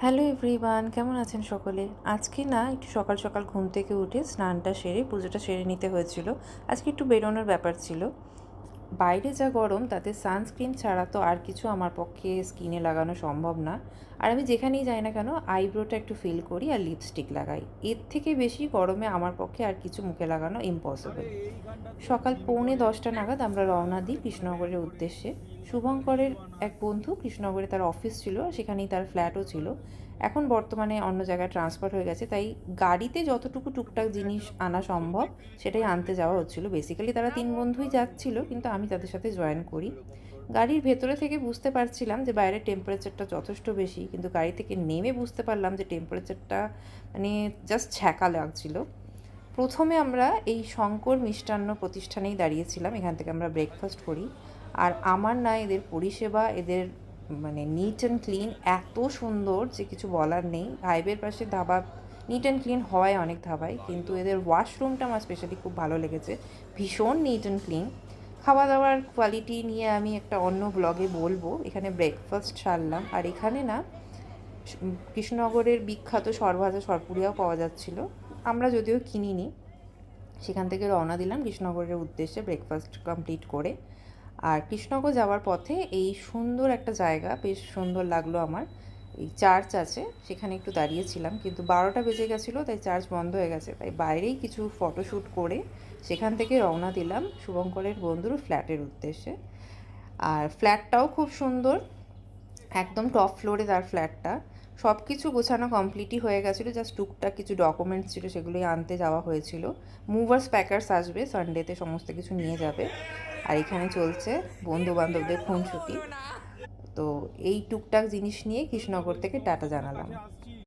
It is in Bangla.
হ্যালো এভরিওয়ান, কেমন আছেন সকলে? আজকে না একটু সকাল সকাল ঘুম থেকে উঠে স্নানটা সেরে পুজোটা সেরে নিতে হয়েছিল। আজকে একটু বেরোনোর ব্যাপার ছিল। বাইরে যা গরম তাতে সানস্ক্রিন ছাড়া তো আর কিছু আমার পক্ষে স্কিনে লাগানো সম্ভব না। আর আমি যেখানেই যাই না কেন আইব্রোটা একটু ফিল করি আর লিপস্টিক লাগাই। এর থেকে বেশি গরমে আমার পক্ষে আর কিছু মুখে লাগানো ইম্পসিবল। সকাল 9:45 নাগাদ আমরা রওনা দিই কৃষ্ণনগরের উদ্দেশ্যে। শুভঙ্করের এক বন্ধু কৃষ্ণনগরে তার অফিস ছিল, সেখানেই তার ফ্ল্যাটও ছিল। এখন বর্তমানে অন্য জায়গায় ট্রান্সফার হয়ে গেছে, তাই গাড়িতে যতটুকু টুকটাক জিনিস আনা সম্ভব সেটাই আনতে যাওয়া হচ্ছিল। বেসিক্যালি তারা 3 বন্ধুই যাচ্ছিল, কিন্তু আমি তাদের সাথে জয়েন করি। গাড়ির ভেতরে থেকে বুঝতে পারছিলাম যে বাইরের টেম্পারেচারটা যথেষ্ট বেশি, কিন্তু গাড়ি থেকে নেমে বুঝতে পারলাম যে টেম্পারেচারটা মানে জাস্ট ছ্যাঁকা লাগছিল। প্রথমে আমরা এই শঙ্কর মিষ্টান্ন প্রতিষ্ঠানেই দাঁড়িয়েছিলাম, এখান থেকে আমরা ব্রেকফাস্ট করি। আর আমার না এদের পরিষেবা, এদের মানে নিট অ্যান্ড ক্লিন এত সুন্দর যে কিছু বলার নেই। হাইওয়ের পাশে ধাবা, নিট অ্যান্ড ক্লিন হয় অনেক ধাবায়, কিন্তু এদের ওয়াশরুমটা আমার স্পেশালি খুব ভালো লেগেছে। ভীষণ নিট অ্যান্ড ক্লিন। খাওয়া দাওয়ার কোয়ালিটি নিয়ে আমি একটা অন্য ব্লগে বলবো। এখানে ব্রেকফাস্ট সারলাম, আর এখানে না কৃষ্ণনগরের বিখ্যাত সরভাজা সরপুরিয়াও পাওয়া যাচ্ছিল। আমরা যদিও কিনিনি। সেখান থেকে রওনা দিলাম কৃষ্ণনগরের উদ্দেশ্যে ব্রেকফাস্ট কমপ্লিট করে। আর কৃষ্ণনগর যাওয়ার পথে এই সুন্দর একটা জায়গা বেশ সুন্দর লাগলো আমার। এই চার্চ আছে, সেখানে একটু দাঁড়িয়েছিলাম, কিন্তু 12টা বেজে গেছিলো, তাই চার্চ বন্ধ হয়ে গেছে। তাই বাইরেই কিছু ফটোশ্যুট করে সেখান থেকে রওনা দিলাম শুভঙ্করের বন্ধুর ফ্ল্যাটের উদ্দেশ্যে। আর ফ্ল্যাটটাও খুব সুন্দর, একদম টপ ফ্লোরে তার ফ্ল্যাটটা। সব কিছু গোছানো কমপ্লিটই হয়ে গেছিলো, জাস্ট টুকটাক কিছু ডকুমেন্টস ছিল, সেগুলোই আনতে যাওয়া হয়েছিল। মুভার্স প্যাকার্স আসবে সানডেতে, সমস্ত কিছু নিয়ে যাবে। আর এখানে চলছে বন্ধু বান্ধবদের খুনসুটি। তো এই টুকটাক জিনিস নিয়ে কৃষ্ণনগর থেকে টাটা জানালাম।